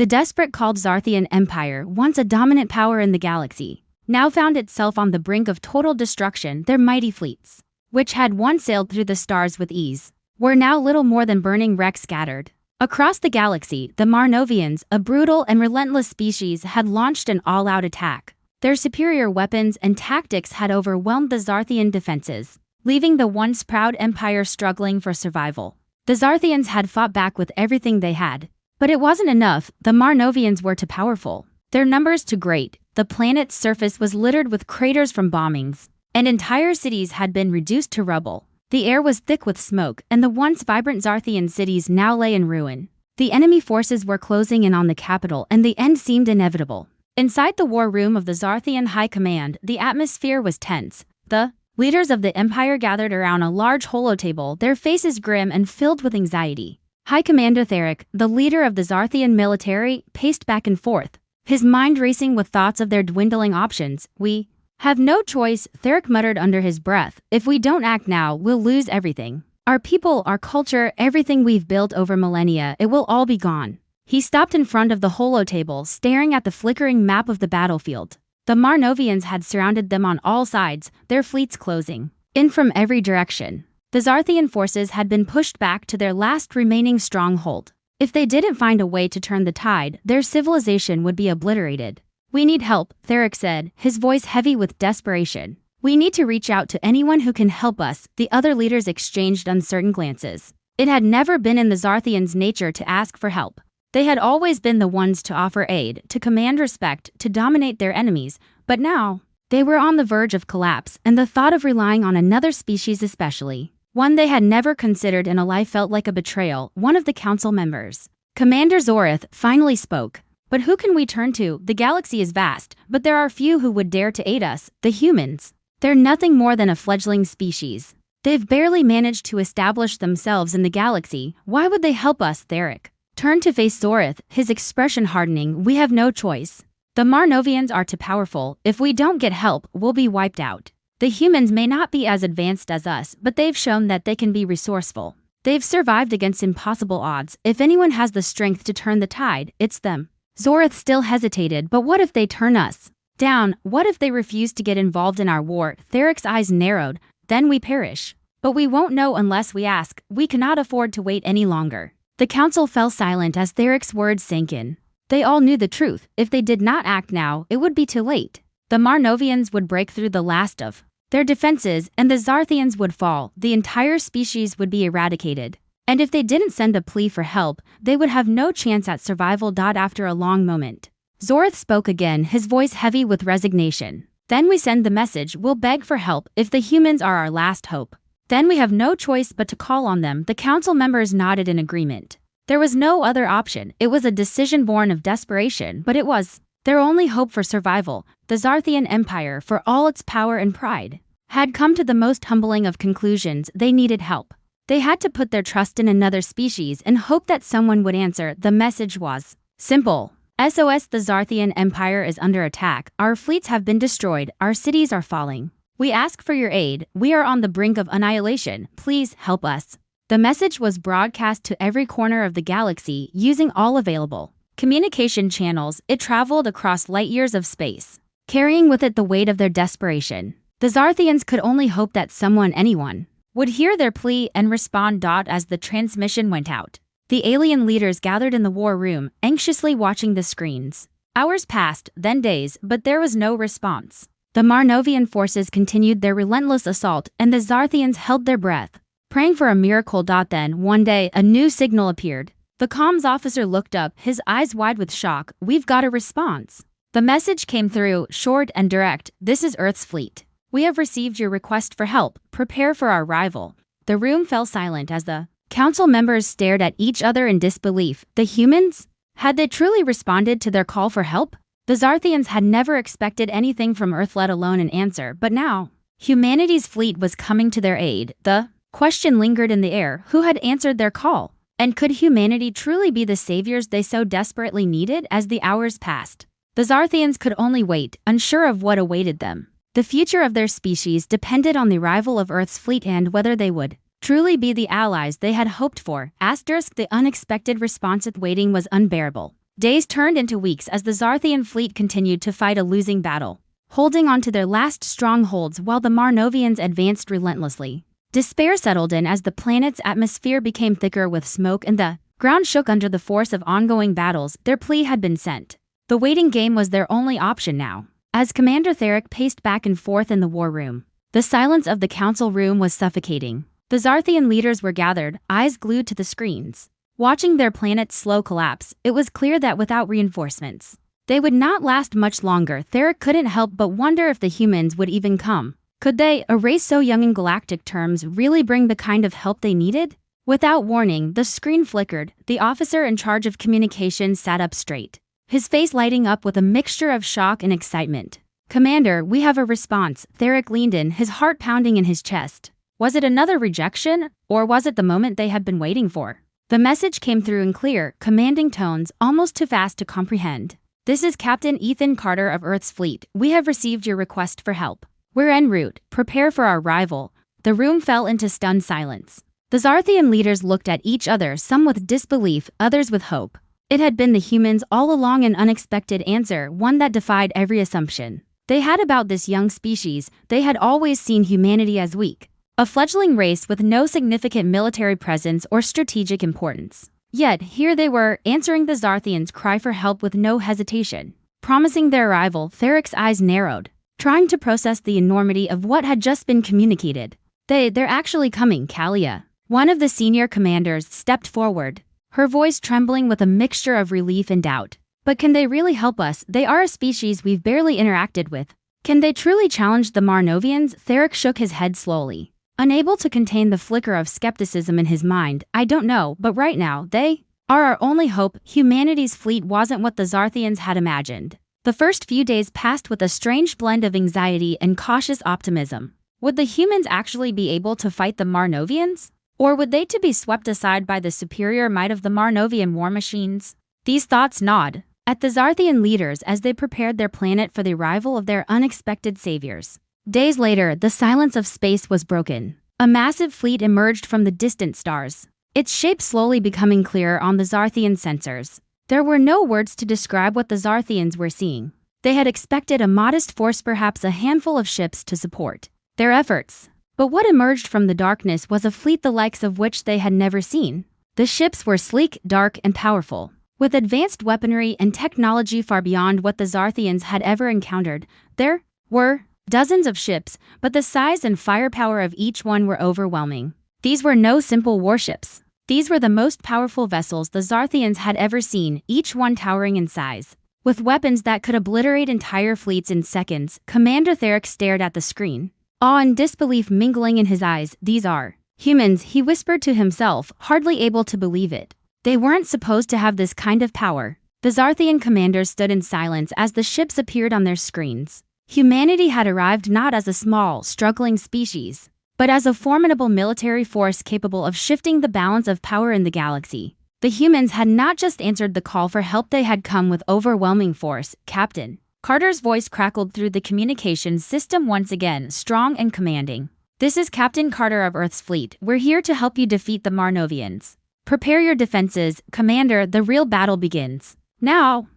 The desperate called Zarthian Empire, once a dominant power in the galaxy, now found itself on the brink of total destruction. Their mighty fleets, which had once sailed through the stars with ease, were now little more than burning wrecks scattered across the galaxy. The Marnovians, a brutal and relentless species, had launched an all-out attack. Their superior weapons and tactics had overwhelmed the Zarthian defenses, leaving the once proud empire struggling for survival. The Zarthians had fought back with everything they had, but it wasn't enough. The Marnovians were too powerful, their numbers too great. The planet's surface was littered with craters from bombings, and entire cities had been reduced to rubble. The air was thick with smoke, and the once vibrant Zarthian cities now lay in ruin. The enemy forces were closing in on the capital, and the end seemed inevitable. Inside the war room of the Zarthian High Command, the atmosphere was tense. The leaders of the Empire gathered around a large holotable, their faces grim and filled with anxiety. High Commander Theric, the leader of the Zarthian military, paced back and forth, his mind racing with thoughts of their dwindling options. "We have no choice," Theric muttered under his breath. "If we don't act now, we'll lose everything. Our people, our culture, everything we've built over millennia, it will all be gone." He stopped in front of the holotable, staring at the flickering map of the battlefield. The Marnovians had surrounded them on all sides, their fleets closing in from every direction. The Zarthian forces had been pushed back to their last remaining stronghold. If they didn't find a way to turn the tide, their civilization would be obliterated. "We need help," Theric said, his voice heavy with desperation. "We need to reach out to anyone who can help us." The other leaders exchanged uncertain glances. It had never been in the Zarthians' nature to ask for help. They had always been the ones to offer aid, to command respect, to dominate their enemies, but now they were on the verge of collapse, and the thought of relying on another species, especially one they had never considered in a life, felt like a betrayal. One of the council members, Commander Zorith, finally spoke. "But who can we turn to? The galaxy is vast, but there are few who would dare to aid us. The humans. They're nothing more than a fledgling species. They've barely managed to establish themselves in the galaxy. Why would they help us?" Theric turned to face Zorith, his expression hardening. "We have no choice. The Marnovians are too powerful. If we don't get help, we'll be wiped out. The humans may not be as advanced as us, but they've shown that they can be resourceful. They've survived against impossible odds. If anyone has the strength to turn the tide, it's them." Zorith still hesitated. "But what if they turn us down? What if they refuse to get involved in our war?" Theric's eyes narrowed. "Then we perish. But we won't know unless we ask. We cannot afford to wait any longer." The council fell silent as Theric's words sank in. They all knew the truth. If they did not act now, it would be too late. The Marnovians would break through the last of their defenses, and the Zarthians would fall. The entire species would be eradicated. And if they didn't send a plea for help, they would have no chance at survival. After a long moment, Zorith spoke again, his voice heavy with resignation. "Then we send the message. We'll beg for help. If the humans are our last hope, then we have no choice but to call on them." The council members nodded in agreement. There was no other option. It was a decision born of desperation, but it was their only hope for survival. The Zarthian Empire, for all its power and pride, had come to the most humbling of conclusions. They needed help. They had to put their trust in another species and hope that someone would answer. The message was simple. "SOS, the Zarthian Empire is under attack. Our fleets have been destroyed. Our cities are falling. We ask for your aid. We are on the brink of annihilation. Please help us." The message was broadcast to every corner of the galaxy using all available communication channels. It traveled across light years of space, carrying with it the weight of their desperation. The Zarthians could only hope that someone, anyone, would hear their plea and respond. As the transmission went out, the alien leaders gathered in the war room, anxiously watching the screens. Hours passed, then days, but there was no response. The Marnovian forces continued their relentless assault, and the Zarthians held their breath, praying for a miracle. Then, one day, a new signal appeared. The comms officer looked up, his eyes wide with shock. "We've got a response." The message came through, short and direct. "This is Earth's fleet. We have received your request for help. Prepare for our arrival." The room fell silent as the council members stared at each other in disbelief. The humans? Had they truly responded to their call for help? The Zarthians had never expected anything from Earth, let alone an answer, but now humanity's fleet was coming to their aid. The question lingered in the air. Who had answered their call? And could humanity truly be the saviors they so desperately needed? As the hours passed, the Zarthians could only wait, unsure of what awaited them. The future of their species depended on the arrival of Earth's fleet and whether they would truly be the allies they had hoped for. *The unexpected response. Waiting was unbearable. Days turned into weeks as the Zarthian fleet continued to fight a losing battle, holding on to their last strongholds while the Marnovians advanced relentlessly. Despair settled in as the planet's atmosphere became thicker with smoke and the ground shook under the force of ongoing battles. Their plea had been sent. The waiting game was their only option now. As Commander Theric paced back and forth in the war room, the silence of the council room was suffocating. The Zarthian leaders were gathered, eyes glued to the screens. Watching their planet's slow collapse, it was clear that without reinforcements, they would not last much longer. Theric couldn't help but wonder if the humans would even come. Could they, a race so young in galactic terms, really bring the kind of help they needed? Without warning, the screen flickered. The officer in charge of communications sat up straight, his face lighting up with a mixture of shock and excitement. "Commander, we have a response." Theric leaned in, his heart pounding in his chest. Was it another rejection, or was it the moment they had been waiting for? The message came through in clear, commanding tones, almost too fast to comprehend. "This is Captain Ethan Carter of Earth's fleet. We have received your request for help. We're en route. Prepare for our arrival." The room fell into stunned silence. The Zarthian leaders looked at each other, some with disbelief, others with hope. It had been the humans all along, an unexpected answer, one that defied every assumption they had about this young species. They had always seen humanity as weak, a fledgling race with no significant military presence or strategic importance. Yet, here they were, answering the Zarthians' cry for help with no hesitation. Promising their arrival, Theric's eyes narrowed, trying to process the enormity of what had just been communicated. They're actually coming, Kalia." One of the senior commanders stepped forward, her voice trembling with a mixture of relief and doubt. "But can they really help us? They are a species we've barely interacted with. Can they truly challenge the Marnovians?" Theric shook his head slowly, unable to contain the flicker of skepticism in his mind. "I don't know, but right now, they are our only hope." Humanity's fleet wasn't what the Zarthians had imagined. The first few days passed with a strange blend of anxiety and cautious optimism. Would the humans actually be able to fight the Marnovians? Or would they be swept aside by the superior might of the Marnovian war machines? These thoughts gnawed at the Zarthian leaders as they prepared their planet for the arrival of their unexpected saviors. Days later, the silence of space was broken. A massive fleet emerged from the distant stars, its shape slowly becoming clearer on the Zarthian sensors. There were no words to describe what the Zarthians were seeing. They had expected a modest force, perhaps a handful of ships, to support their efforts. But what emerged from the darkness was a fleet the likes of which they had never seen. The ships were sleek, dark, and powerful, with advanced weaponry and technology far beyond what the Zarthians had ever encountered. There were dozens of ships, but the size and firepower of each one were overwhelming. These were no simple warships. These were the most powerful vessels the Zarthians had ever seen, each one towering in size, with weapons that could obliterate entire fleets in seconds. Commander Theric stared at the screen, awe and disbelief mingling in his eyes. "These are humans," he whispered to himself, hardly able to believe it. They weren't supposed to have this kind of power. The Zarthian commanders stood in silence as the ships appeared on their screens. Humanity had arrived not as a small, struggling species, but as a formidable military force capable of shifting the balance of power in the galaxy. The humans had not just answered the call for help, they had come with overwhelming force. "Captain." Carter's voice crackled through the communications system once again, strong and commanding. "This is Captain Carter of Earth's fleet. We're here to help you defeat the Marnovians. Prepare your defenses, Commander. The real battle begins now."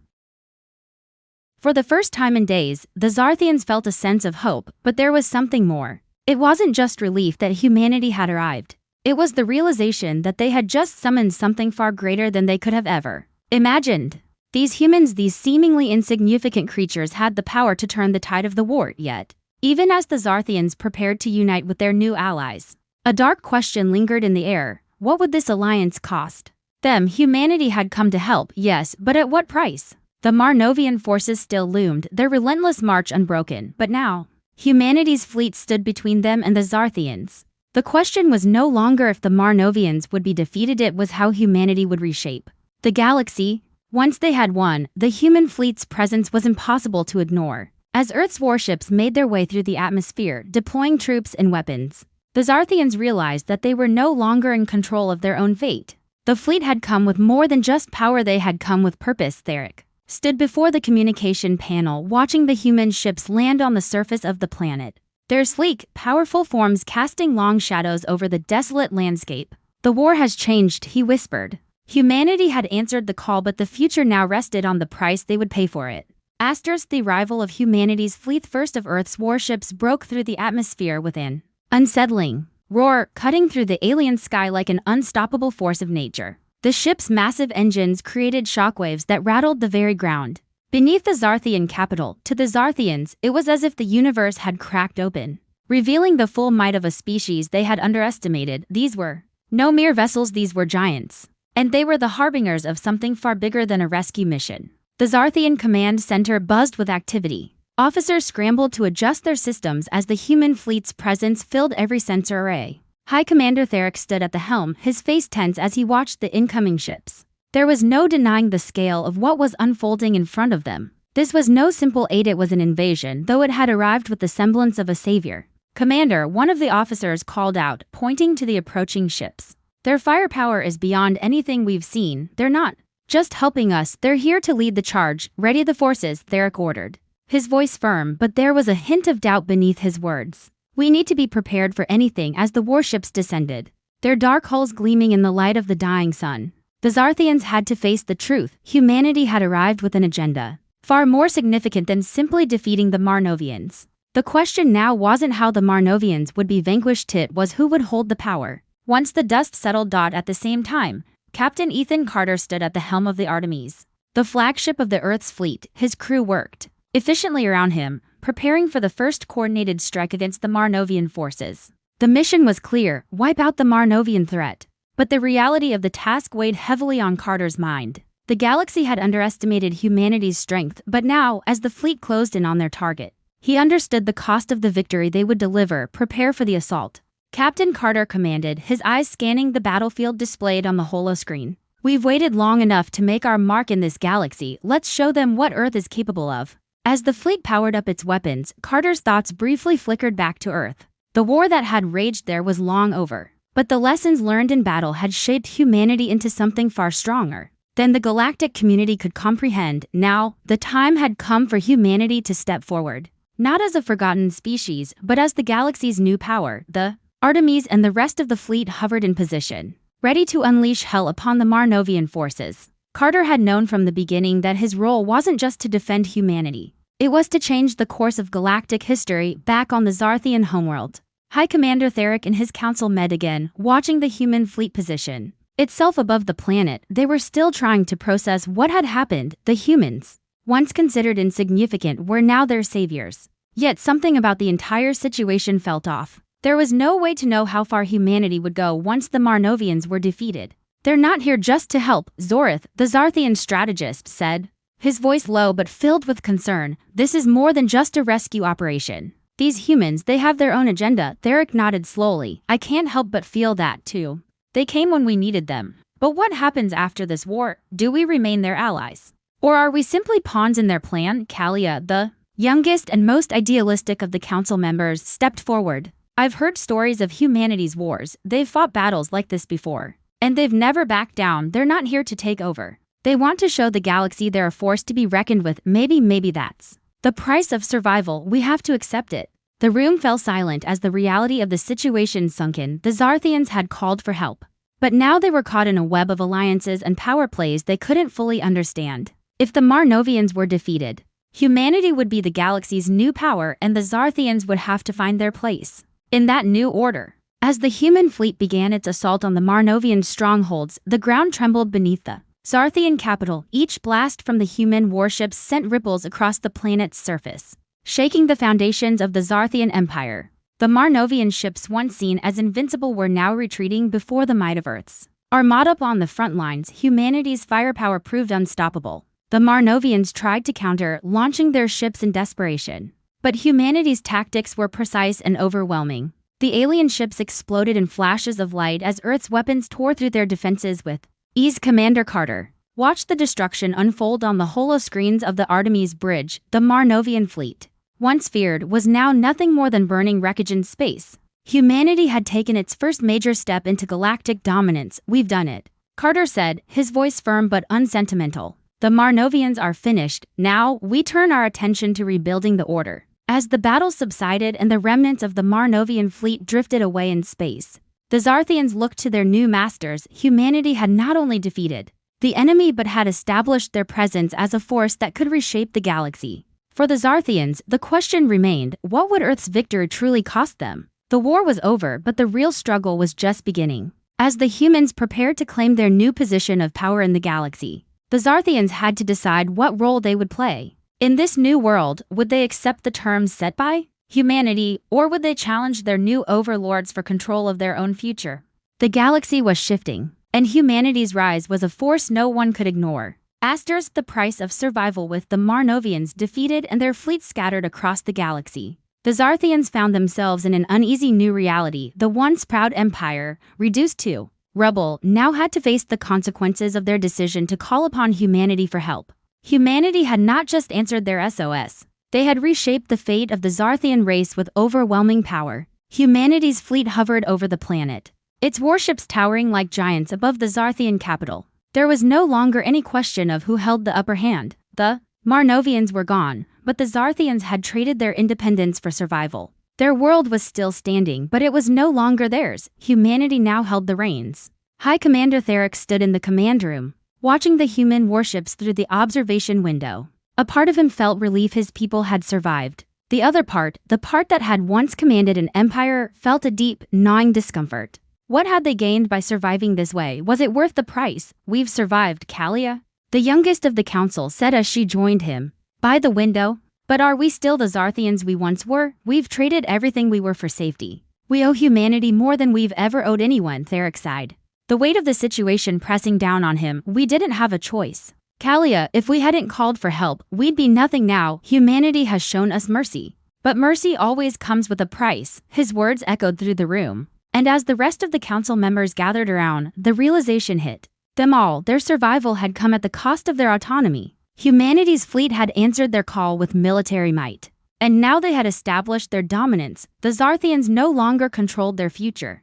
For the first time in days, the Zarthians felt a sense of hope, but there was something more. It wasn't just relief that humanity had arrived. It was the realization that they had just summoned something far greater than they could have ever imagined. These humans, these seemingly insignificant creatures, had the power to turn the tide of the war. Yet, even as the Zarthians prepared to unite with their new allies, a dark question lingered in the air. What would this alliance cost them? Humanity had come to help, yes, but at what price? The Marnovian forces still loomed, their relentless march unbroken, but now, humanity's fleet stood between them and the Zarthians. The question was no longer if the Marnovians would be defeated, it was how humanity would reshape the galaxy. Once they had won, the human fleet's presence was impossible to ignore. As Earth's warships made their way through the atmosphere, deploying troops and weapons, the Zarthians realized that they were no longer in control of their own fate. The fleet had come with more than just power, they had come with purpose. Theric stood before the communication panel, watching the human ships land on the surface of the planet, their sleek, powerful forms casting long shadows over the desolate landscape. "The war has changed," he whispered. Humanity had answered the call, but the future now rested on the price they would pay for it. The arrival of humanity's fleet, first of Earth's warships, broke through the atmosphere with an unsettling roar, cutting through the alien sky like an unstoppable force of nature. The ship's massive engines created shockwaves that rattled the very ground. Beneath the Zarthian capital, to the Zarthians, it was as if the universe had cracked open, revealing the full might of a species they had underestimated. These were no mere vessels, these were giants. And they were the harbingers of something far bigger than a rescue mission. The Zarthian command center buzzed with activity. Officers scrambled to adjust their systems as the human fleet's presence filled every sensor array. High Commander Theric stood at the helm, his face tense as he watched the incoming ships. There was no denying the scale of what was unfolding in front of them. This was no simple aid, it was an invasion, though it had arrived with the semblance of a savior. "Commander," one of the officers called out, pointing to the approaching ships. "Their firepower is beyond anything we've seen. They're not just helping us, they're here to lead the charge. Ready the forces," Theric ordered. His voice firm, but there was a hint of doubt beneath his words. "We need to be prepared for anything." As the warships descended, their dark hulls gleaming in the light of the dying sun, the Zarthians had to face the truth. Humanity had arrived with an agenda, far more significant than simply defeating the Marnovians. The question now wasn't how the Marnovians would be vanquished, it was who would hold the power. Once the dust settled, at the same time, Captain Ethan Carter stood at the helm of the Artemis, the flagship of the Earth's fleet. His crew worked efficiently around him, preparing for the first coordinated strike against the Marnovian forces. The mission was clear: wipe out the Marnovian threat. But the reality of the task weighed heavily on Carter's mind. The galaxy had underestimated humanity's strength, but now, as the fleet closed in on their target, he understood the cost of the victory they would deliver. "Prepare for the assault," Captain Carter commanded, his eyes scanning the battlefield displayed on the holoscreen. "We've waited long enough to make our mark in this galaxy. Let's show them what Earth is capable of." As the fleet powered up its weapons, Carter's thoughts briefly flickered back to Earth. The war that had raged there was long over, but the lessons learned in battle had shaped humanity into something far stronger than the galactic community could comprehend. Now, the time had come for humanity to step forward, not as a forgotten species, but as the galaxy's new power. The Artemis and the rest of the fleet hovered in position, ready to unleash hell upon the Marnovian forces. Carter had known from the beginning that his role wasn't just to defend humanity. It was to change the course of galactic history. Back on the Zarthian homeworld, High Commander Theric and his council met again, watching the human fleet position itself above the planet. They were still trying to process what had happened. The humans, once considered insignificant, were now their saviors. Yet something about the entire situation felt off. There was no way to know how far humanity would go once the Marnovians were defeated. "They're not here just to help," Zorith, the Zarthian strategist, said, his voice low but filled with concern. "This is more than just a rescue operation. These humans, they have their own agenda." Theric nodded slowly. "I can't help but feel that too. They came when we needed them. But what happens after this war? Do we remain their allies? Or are we simply pawns in their plan?" Kalia, the youngest and most idealistic of the council members, stepped forward. "I've heard stories of humanity's wars. They've fought battles like this before, and they've never backed down. They're not here to take over. They want to show the galaxy they're a force to be reckoned with. Maybe that's the price of survival. We have to accept it." The room fell silent as the reality of the situation sunk in. The Zarthians had called for help, but now they were caught in a web of alliances and power plays they couldn't fully understand. If the Marnovians were defeated, humanity would be the galaxy's new power, and the Zarthians would have to find their place in that new order. As the human fleet began its assault on the Marnovian strongholds, the ground trembled beneath the Zarthian capital. Each blast from the human warships sent ripples across the planet's surface, shaking the foundations of the Zarthian Empire. The Marnovian ships, once seen as invincible, were now retreating before the might of Earth's Armada. On the front lines, humanity's firepower proved unstoppable. The Marnovians tried to counter, launching their ships in desperation. But humanity's tactics were precise and overwhelming. The alien ships exploded in flashes of light as Earth's weapons tore through their defenses with ease. Commander Carter watched the destruction unfold on the holoscreens of the Artemis bridge. The Marnovian fleet, once feared, was now nothing more than burning wreckage in space. Humanity had taken its first major step into galactic dominance. "We've done it," Carter said, his voice firm but unsentimental. "The Marnovians are finished. Now, we turn our attention to rebuilding the order." As the battle subsided and the remnants of the Marnovian fleet drifted away in space, The Zarthians looked to their new masters. Humanity had not only defeated the enemy but had established their presence as a force that could reshape the galaxy. For the Zarthians, the question remained, what would Earth's victory truly cost them? The war was over, but the real struggle was just beginning. As the humans prepared to claim their new position of power in the galaxy, the Zarthians had to decide what role they would play. In this new world, would they accept the terms set by humanity, or would they challenge their new overlords for control of their own future? The galaxy was shifting, and humanity's rise was a force no one could ignore. Asterisk the price of survival. With the Marnovians defeated and their fleet scattered across the galaxy, the Zarthians found themselves in an uneasy new reality. The once proud empire, reduced to rubble, now had to face the consequences of their decision to call upon humanity for help. Humanity had not just answered their SOS, they had reshaped the fate of the Zarthian race with overwhelming power. Humanity's fleet hovered over the planet, its warships towering like giants above the Zarthian capital. There was no longer any question of who held the upper hand. The Marnovians were gone, but the Zarthians had traded their independence for survival. Their world was still standing, but it was no longer theirs. Humanity now held the reins. High Commander Theric stood in the command room, watching the human warships through the observation window. A part of him felt relief his people had survived. The other part, the part that had once commanded an empire, felt a deep, gnawing discomfort. What had they gained by surviving this way? Was it worth the price? We've survived, Kalia, the youngest of the council said as she joined him by the window. But are we still the Zarthians we once were? We've traded everything we were for safety. We owe humanity more than we've ever owed anyone, Theric sighed, the weight of the situation pressing down on him. We didn't have a choice. Kalia, if we hadn't called for help, we'd be nothing now. Humanity has shown us mercy. But mercy always comes with a price. His words echoed through the room. And as the rest of the council members gathered around, the realization hit them all. Their survival had come at the cost of their autonomy. Humanity's fleet had answered their call with military might, and now they had established their dominance. The Zarthians no longer controlled their future.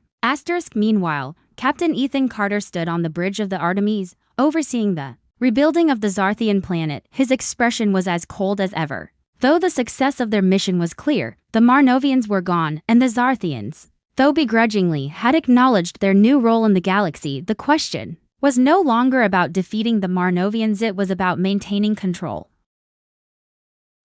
Meanwhile, Captain Ethan Carter stood on the bridge of the Artemis, overseeing the rebuilding of the Zarthian planet. His expression was as cold as ever. Though the success of their mission was clear, the Marnovians were gone, and the Zarthians, though begrudgingly, had acknowledged their new role in the galaxy. The question was no longer about defeating the Marnovians, it was about maintaining control.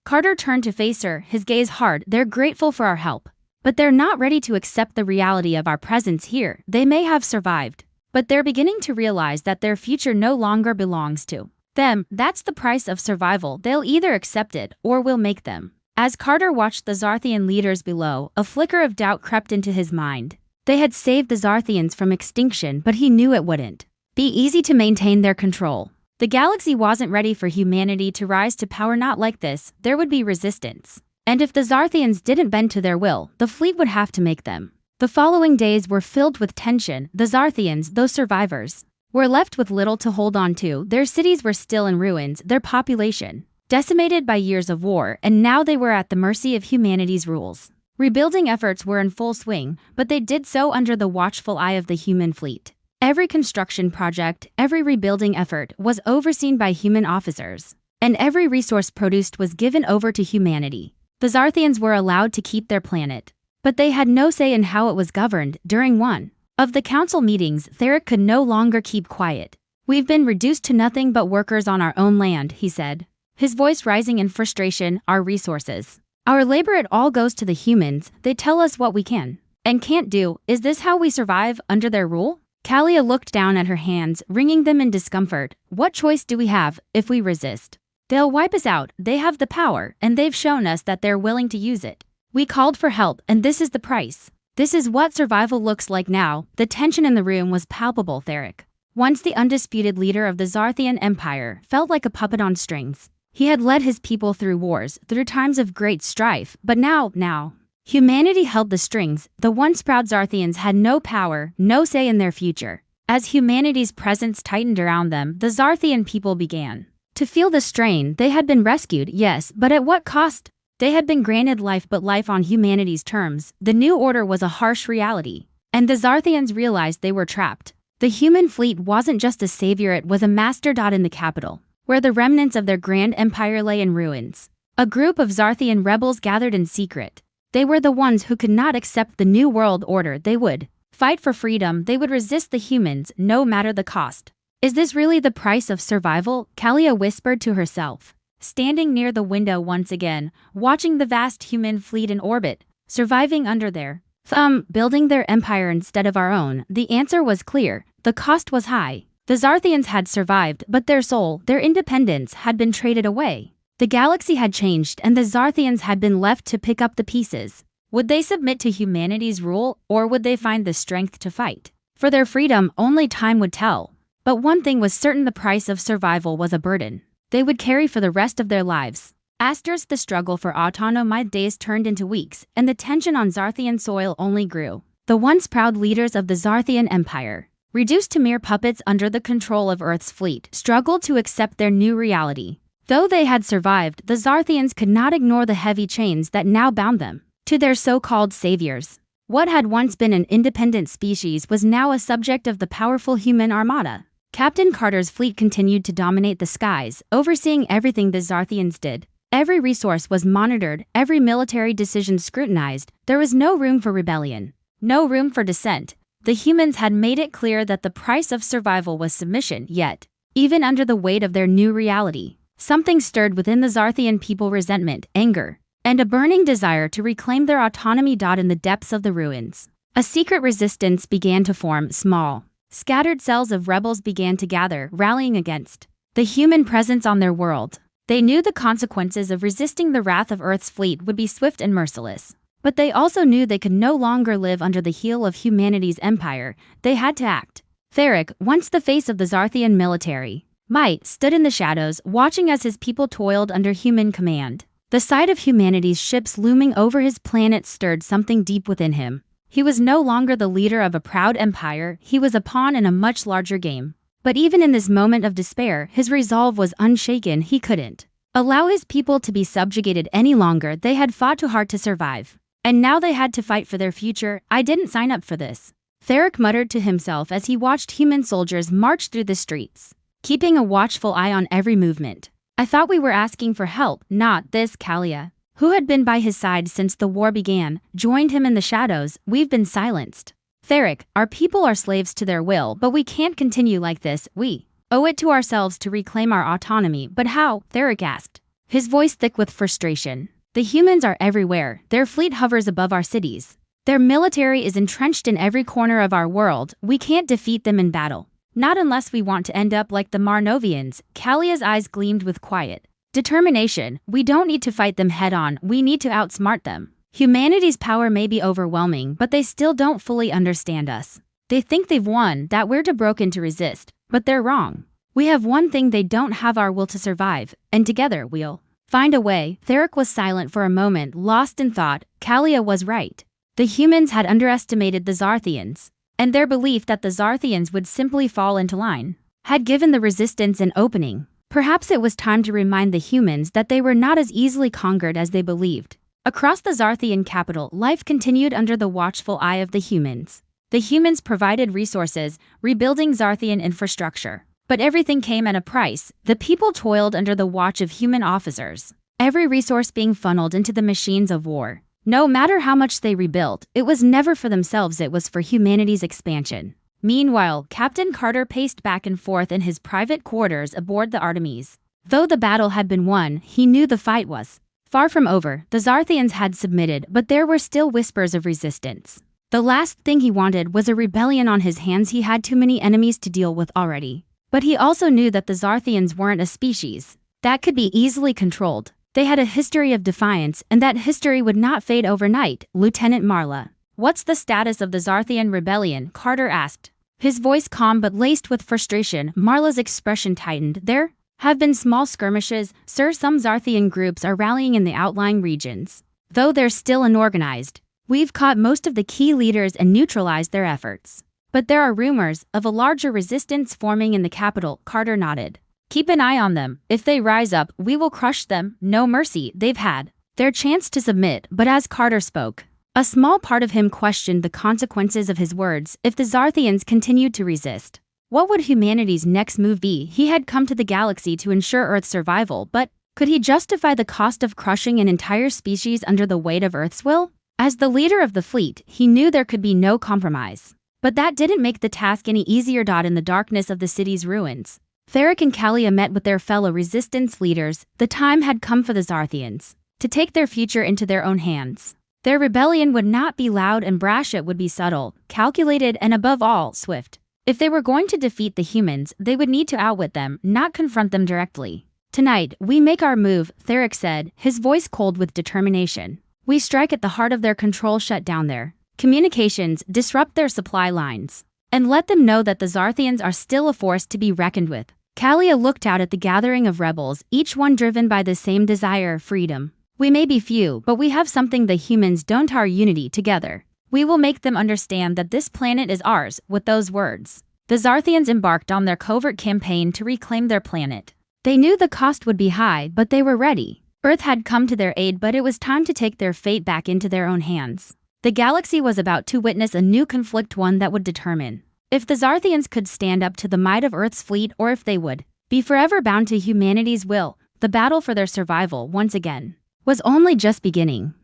Carter turned to face her, his gaze hard. They're grateful for our help, but they're not ready to accept the reality of our presence here. They may have survived, but they're beginning to realize that their future no longer belongs to them. That's the price of survival. They'll either accept it, or we'll make them. As Carter watched the Zarthian leaders below, a flicker of doubt crept into his mind. They had saved the Zarthians from extinction, but he knew it wouldn't be easy to maintain their control. The galaxy wasn't ready for humanity to rise to power. Not like this. There would be resistance. And if the Zarthians didn't bend to their will, the fleet would have to make them. The following days were filled with tension. The Zarthians, those survivors, were left with little to hold on to. Their cities were still in ruins, their population decimated by years of war, and now they were at the mercy of humanity's rules. Rebuilding efforts were in full swing, but they did so under the watchful eye of the human fleet. Every construction project, every rebuilding effort was overseen by human officers, and every resource produced was given over to humanity. The Zarthians were allowed to keep their planet, but they had no say in how it was governed. During one of the council meetings, Theric could no longer keep quiet. We've been reduced to nothing but workers on our own land, he said, his voice rising in frustration. Our resources, our labor, it all goes to the humans. They tell us what we can and can't do. Is this how we survive under their rule? Kalia looked down at her hands, wringing them in discomfort. What choice do we have? If we resist, they'll wipe us out. They have the power, and they've shown us that they're willing to use it. We called for help, and this is the price. This is what survival looks like now. The tension in the room was palpable. Theric, once the undisputed leader of the Zarthian Empire, felt like a puppet on strings. He had led his people through wars, through times of great strife, but now, humanity held the strings. The once proud Zarthians had no power, no say in their future. As humanity's presence tightened around them, the Zarthian people began to feel the strain. They had been rescued, yes, but at what cost? They had been granted life, but life on humanity's terms. The new order was a harsh reality, and the Zarthians realized they were trapped. The human fleet wasn't just a savior, it was a master. In the capital, where the remnants of their grand empire lay in ruins, a group of Zarthian rebels gathered in secret. They were the ones who could not accept the new world order. They would fight for freedom, they would resist the humans no matter the cost. Is this really the price of survival? Kalia whispered to herself, standing near the window once again, watching the vast human fleet in orbit, surviving under their thumb, building their empire instead of our own. The answer was clear. The cost was high. The Zarthians had survived, but their soul, their independence, had been traded away. The galaxy had changed, and the Zarthians had been left to pick up the pieces. Would they submit to humanity's rule, or would they find the strength to fight for their freedom? Only time would tell. But one thing was certain: the price of survival was a burden they would carry for the rest of their lives. The struggle for autonomy days turned into weeks, and the tension on Zarthian soil only grew. The once proud leaders of the Zarthian Empire, reduced to mere puppets under the control of Earth's fleet, struggled to accept their new reality. Though they had survived, the Zarthians could not ignore the heavy chains that now bound them to their so-called saviors. What had once been an independent species was now a subject of the powerful human Armada. Captain Carter's fleet continued to dominate the skies, overseeing everything the Zarthians did. Every resource was monitored, every military decision scrutinized. There was no room for rebellion, no room for dissent. The humans had made it clear that the price of survival was submission, yet, even under the weight of their new reality, something stirred within the Zarthian people: resentment, anger, and a burning desire to reclaim their autonomy. In the depths of the ruins, a secret resistance began to form. Small, scattered cells of rebels began to gather, rallying against the human presence on their world. They knew the consequences of resisting the wrath of Earth's fleet would be swift and merciless. But they also knew they could no longer live under the heel of humanity's empire. They had to act. Theric, once the face of the Zarthian military might, stood in the shadows, watching as his people toiled under human command. The sight of humanity's ships looming over his planet stirred something deep within him. He was no longer the leader of a proud empire, he was a pawn in a much larger game. But even in this moment of despair, his resolve was unshaken. He couldn't allow his people to be subjugated any longer. They had fought too hard to survive, and now they had to fight for their future. I didn't sign up for this, Theric muttered to himself as he watched human soldiers march through the streets, keeping a watchful eye on every movement. I thought we were asking for help, not this. Kalia, who had been by his side since the war began, joined him in the shadows. We've been silenced. Theric, our people are slaves to their will, but we can't continue like this. We owe it to ourselves to reclaim our autonomy. But how? Theric asked, his voice thick with frustration. The humans are everywhere. Their fleet hovers above our cities. Their military is entrenched in every corner of our world. We can't defeat them in battle. Not unless we want to end up like the Marnovians. Kalia's eyes gleamed with quiet determination. We don't need to fight them head-on. We need to outsmart them. Humanity's power may be overwhelming, but they still don't fully understand us. They think they've won, that we're too broken to resist, but they're wrong. We have one thing they don't have: our will to survive, and together we'll find a way. Theric was silent for a moment, lost in thought. Kalia was right. The humans had underestimated the Zarthians, and their belief that the Zarthians would simply fall into line had given the resistance an opening. Perhaps it was time to remind the humans that they were not as easily conquered as they believed. Across the Zarthian capital, life continued under the watchful eye of the humans. The humans provided resources, rebuilding Zarthian infrastructure. But everything came at a price. The people toiled under the watch of human officers, every resource being funneled into the machines of war. No matter how much they rebuilt, it was never for themselves, it was for humanity's expansion. Meanwhile, Captain Carter paced back and forth in his private quarters aboard the Artemis. Though the battle had been won, he knew the fight was far from over. The Zarthians had submitted, but there were still whispers of resistance. The last thing he wanted was a rebellion on his hands. He had too many enemies to deal with already. But he also knew that the Zarthians weren't a species that could be easily controlled. They had a history of defiance, and that history would not fade overnight. Lieutenant Marla, what's the status of the Zarthian rebellion? Carter asked, his voice calm but laced with frustration. Marla's expression tightened. There have been small skirmishes, sir. Some Zarthian groups are rallying in the outlying regions, though they're still unorganized. We've caught most of the key leaders and neutralized their efforts. But there are rumors of a larger resistance forming in the capital. Carter nodded. Keep an eye on them. If they rise up, we will crush them. No mercy. They've had their chance to submit. But as Carter spoke, a small part of him questioned the consequences of his words. If the Zarthians continued to resist, what would humanity's next move be? He had come to the galaxy to ensure Earth's survival, but could he justify the cost of crushing an entire species under the weight of Earth's will? As the leader of the fleet, he knew there could be no compromise. But that didn't make the task any easier. In the darkness of the city's ruins, Theric and Kalia met with their fellow resistance leaders. The time had come for the Zarthians to take their future into their own hands. Their rebellion would not be loud and brash, it would be subtle, calculated, and above all, swift. If they were going to defeat the humans, they would need to outwit them, not confront them directly. Tonight, we make our move, Theric said, his voice cold with determination. We strike at the heart of their control, shut down their communications, disrupt their supply lines, and let them know that the Zarthians are still a force to be reckoned with. Kalia looked out at the gathering of rebels, each one driven by the same desire, freedom. We may be few, but we have something the humans don't, our unity. Together, we will make them understand that this planet is ours. With those words, the Zarthians embarked on their covert campaign to reclaim their planet. They knew the cost would be high, but they were ready. Earth had come to their aid, but it was time to take their fate back into their own hands. The galaxy was about to witness a new conflict, one that would determine if the Zarthians could stand up to the might of Earth's fleet or if they would be forever bound to humanity's will. The battle for their survival, once again, was only just beginning.